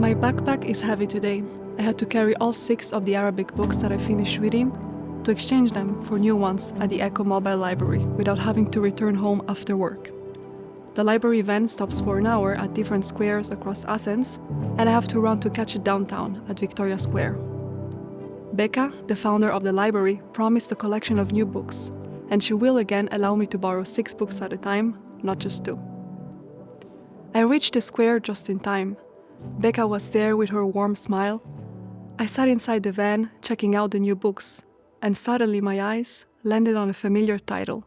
My backpack is heavy today. I had to carry all 6 of the Arabic books that I finished reading to exchange them for new ones at the Echo Mobile Library without having to return home after work. The library van stops for an hour at different squares across Athens, and I have to run to catch it downtown at Victoria Square. Becca, the founder of the library, promised a collection of new books, and she will again allow me to borrow 6 books at a time, not just 2. I reached the square just in time. Becca was there with her warm smile. I sat inside the van, checking out the new books, and suddenly my eyes landed on a familiar title.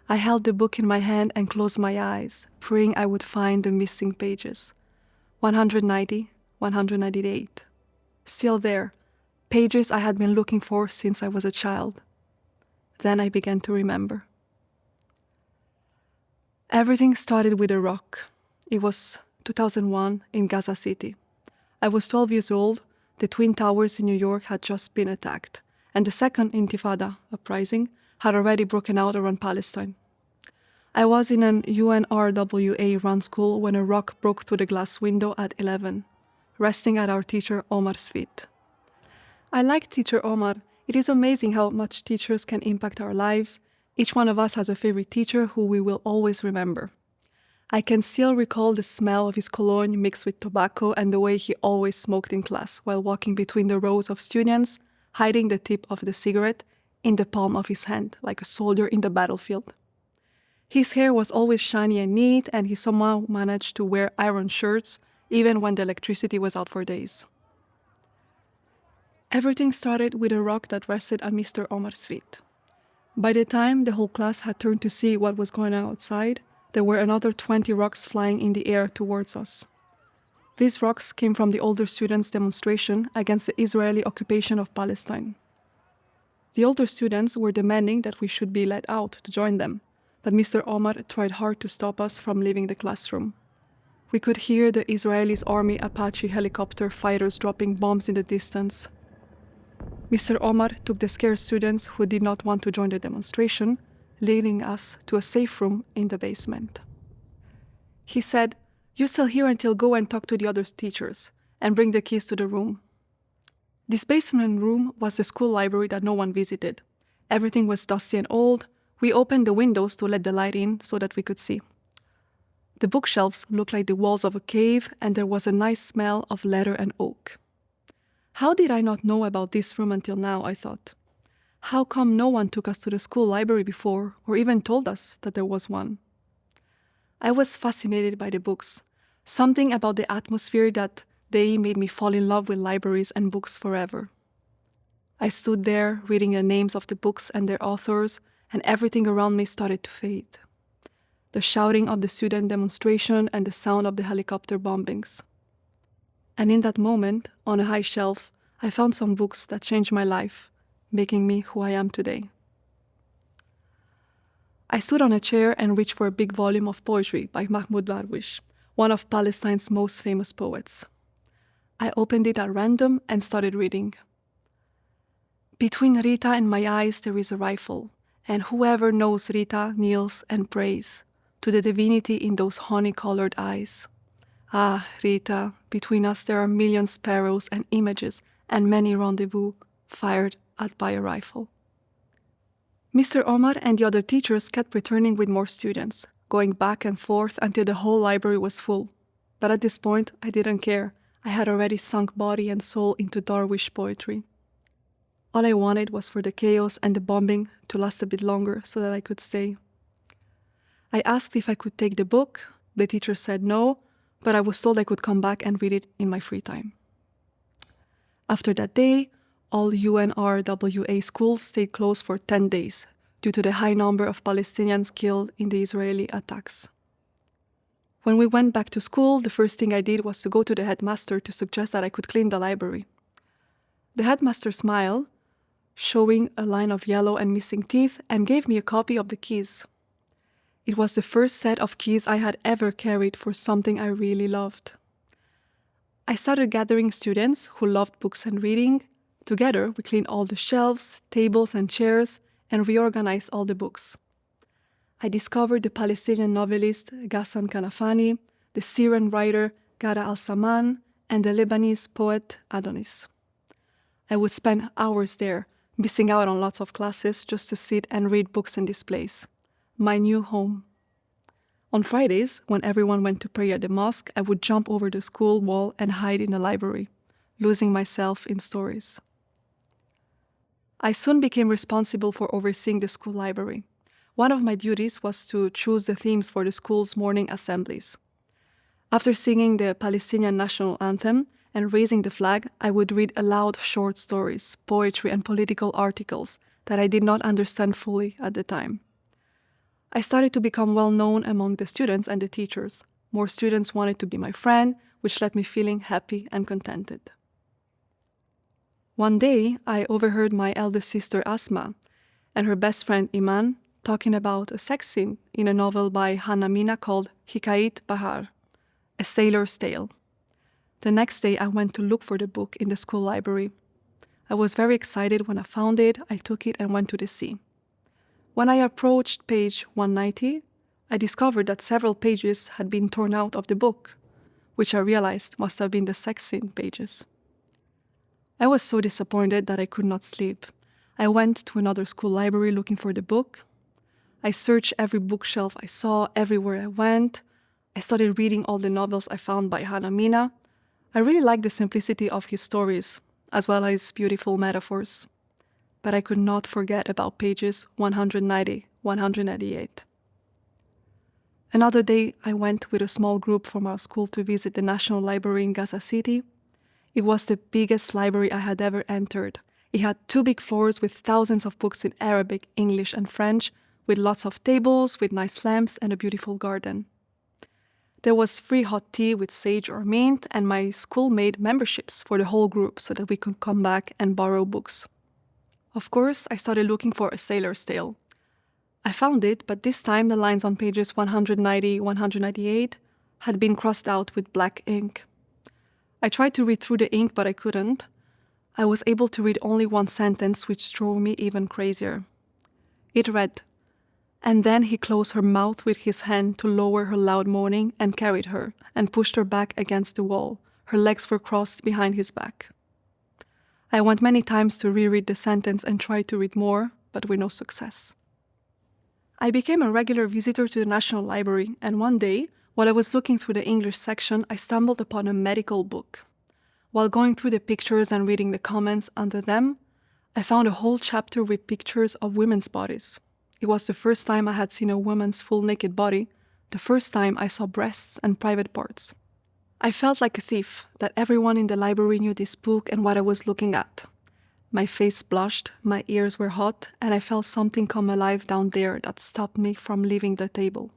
I held the book in my hand and closed my eyes, praying I would find the missing pages. 190, 198. Still there, pages I had been looking for since I was a child. Then I began to remember. Everything started with a rock. It was 2001 in Gaza City. I was 12 years old. The Twin Towers in New York had just been attacked, and the second Intifada uprising had already broken out around Palestine. I was in an UNRWA-run school when a rock broke through the glass window at 11, resting at our teacher Omar's feet. I like teacher Omar. It is amazing how much teachers can impact our lives. Each one of us has a favorite teacher who we will always remember. I can still recall the smell of his cologne mixed with tobacco and the way he always smoked in class while walking between the rows of students, hiding the tip of the cigarette in the palm of his hand, like a soldier in the battlefield. His hair was always shiny and neat, and he somehow managed to wear iron shirts even when the electricity was out for days. Everything started with a rock that rested at Mr. Omar's feet. By the time the whole class had turned to see what was going on outside, there were another 20 rocks flying in the air towards us. These rocks came from the older students' demonstration against the Israeli occupation of Palestine. The older students were demanding that we should be let out to join them, but Mr. Omar tried hard to stop us from leaving the classroom. We could hear the Israelis' Army Apache helicopter fighters dropping bombs in the distance. Mr. Omar took the scared students who did not want to join the demonstration, leading us to a safe room in the basement. He said, "You stay here until go and talk to the other teachers, and bring the keys to the room." This basement room was the school library that no one visited. Everything was dusty and old. We opened the windows to let the light in so that we could see. The bookshelves looked like the walls of a cave, and there was a nice smell of leather and oak. How did I not know about this room until now, I thought. How come no one took us to the school library before, or even told us that there was one? I was fascinated by the books. Something about the atmosphere that day made me fall in love with libraries and books forever. I stood there reading the names of the books and their authors, and everything around me started to fade. The shouting of the student demonstration and the sound of the helicopter bombings. And in that moment, on a high shelf, I found some books that changed my life, making me who I am today. I stood on a chair and reached for a big volume of poetry by Mahmoud Darwish, one of Palestine's most famous poets. I opened it at random and started reading. Between Rita and my eyes there is a rifle, and whoever knows Rita kneels and prays to the divinity in those honey-colored eyes. Ah, Rita, between us there are million sparrows and images and many rendezvous fired at by a rifle. Mr. Omar and the other teachers kept returning with more students, going back and forth until the whole library was full. But at this point, I didn't care. I had already sunk body and soul into Darwish poetry. All I wanted was for the chaos and the bombing to last a bit longer so that I could stay. I asked if I could take the book. The teacher said no, but I was told I could come back and read it in my free time. After that day, all UNRWA schools stayed closed for 10 days due to the high number of Palestinians killed in the Israeli attacks. When we went back to school, the first thing I did was to go to the headmaster to suggest that I could clean the library. The headmaster smiled, showing a line of yellow and missing teeth, and gave me a copy of the keys. It was the first set of keys I had ever carried for something I really loved. I started gathering students who loved books and reading. Together, we cleaned all the shelves, tables, and chairs, and reorganized all the books. I discovered the Palestinian novelist Ghassan Kanafani, the Syrian writer Ghada al-Saman, and the Lebanese poet Adonis. I would spend hours there, missing out on lots of classes just to sit and read books in this place, my new home. On Fridays, when everyone went to pray at the mosque, I would jump over the school wall and hide in the library, losing myself in stories. I soon became responsible for overseeing the school library. One of my duties was to choose the themes for the school's morning assemblies. After singing the Palestinian national anthem and raising the flag, I would read aloud short stories, poetry, and political articles that I did not understand fully at the time. I started to become well known among the students and the teachers. More students wanted to be my friend, which left me feeling happy and contented. One day, I overheard my elder sister Asma and her best friend Iman talking about a sex scene in a novel by Hannah Mina called Hikayat Bahar, A Sailor's Tale. The next day, I went to look for the book in the school library. I was very excited when I found it. I took it and went to the sea. When I approached page 190, I discovered that several pages had been torn out of the book, which I realized must have been the sex scene pages. I was so disappointed that I could not sleep. I went to another school library looking for the book. I searched every bookshelf I saw, everywhere I went. I started reading all the novels I found by Hannah Mina. I really liked the simplicity of his stories, as well as his beautiful metaphors. But I could not forget about pages 190, 198. Another day, I went with a small group from our school to visit the National Library in Gaza City. It was the biggest library I had ever entered. It had 2 big floors with thousands of books in Arabic, English, and French, with lots of tables, with nice lamps, and a beautiful garden. There was free hot tea with sage or mint, and my school made memberships for the whole group so that we could come back and borrow books. Of course, I started looking for A Sailor's Tale. I found it, but this time the lines on pages 190, 198 had been crossed out with black ink. I tried to read through the ink, but I couldn't. I was able to read only one sentence, which drove me even crazier. It read, "And then he closed her mouth with his hand to lower her loud moaning and carried her and pushed her back against the wall. Her legs were crossed behind his back." I went many times to reread the sentence and try to read more, but with no success. I became a regular visitor to the National Library, and one day, while I was looking through the English section, I stumbled upon a medical book. While going through the pictures and reading the comments under them, I found a whole chapter with pictures of women's bodies. It was the first time I had seen a woman's full naked body, the first time I saw breasts and private parts. I felt like a thief, that everyone in the library knew this book and what I was looking at. My face blushed, my ears were hot, and I felt something come alive down there that stopped me from leaving the table.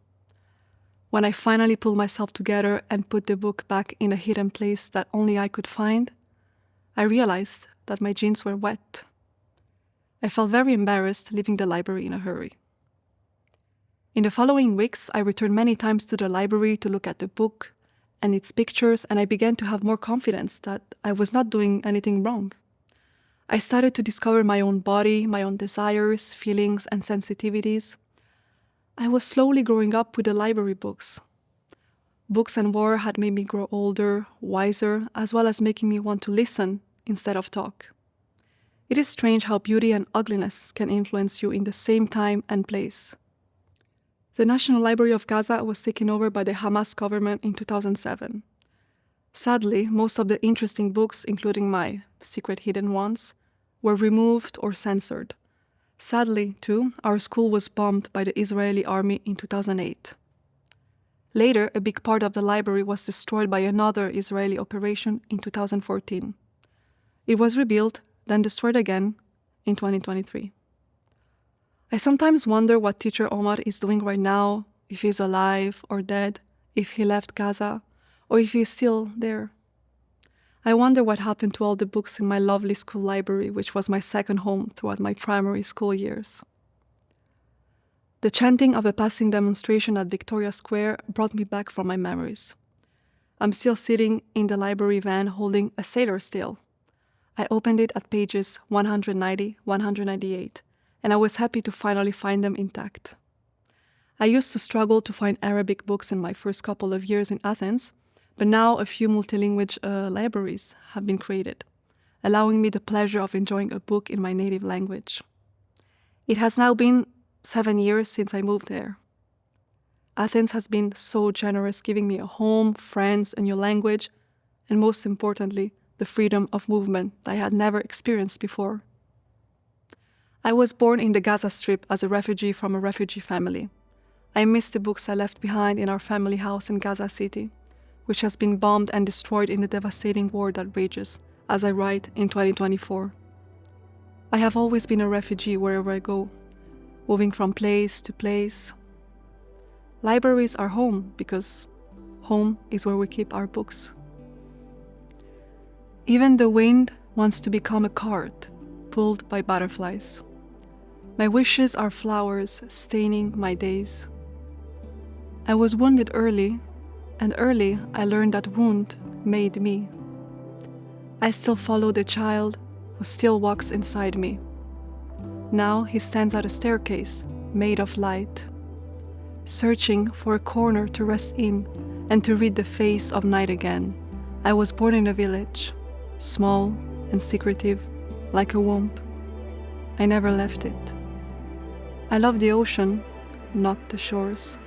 When I finally pulled myself together and put the book back in a hidden place that only I could find, I realized that my jeans were wet. I felt very embarrassed leaving the library in a hurry. In the following weeks, I returned many times to the library to look at the book and its pictures, and I began to have more confidence that I was not doing anything wrong. I started to discover my own body, my own desires, feelings, and sensitivities. I was slowly growing up with the library books. Books and war had made me grow older, wiser, as well as making me want to listen instead of talk. It is strange how beauty and ugliness can influence you in the same time and place. The National Library of Gaza was taken over by the Hamas government in 2007. Sadly, most of the interesting books, including my secret hidden ones, were removed or censored. Sadly, too, our school was bombed by the Israeli army in 2008. Later, a big part of the library was destroyed by another Israeli operation in 2014. It was rebuilt, then destroyed again in 2023. I sometimes wonder what teacher Omar is doing right now, if he's alive or dead, if he left Gaza, or if he's still there. I wonder what happened to all the books in my lovely school library, which was my second home throughout my primary school years. The chanting of a passing demonstration at Victoria Square brought me back from my memories. I'm still sitting in the library van holding A Sailor's Tale. I opened it at pages 190, 198, and I was happy to finally find them intact. I used to struggle to find Arabic books in my first couple of years in Athens, But now a few multilingual libraries have been created, allowing me the pleasure of enjoying a book in my native language. It has now been 7 years since I moved there. Athens has been so generous, giving me a home, friends, a new language, and most importantly, the freedom of movement that I had never experienced before. I was born in the Gaza Strip as a refugee from a refugee family. I miss the books I left behind in our family house in Gaza City, which has been bombed and destroyed in the devastating war that rages, as I write in 2024. I have always been a refugee wherever I go, moving from place to place. Libraries are home because home is where we keep our books. Even the wind wants to become a cart pulled by butterflies. My wishes are flowers staining my days. I was wounded early, and early I learned that wound made me. I still follow the child who still walks inside me. Now he stands at a staircase made of light, searching for a corner to rest in and to read the face of night again. I was born in a village, small and secretive, like a womb. I never left it. I love the ocean, not the shores.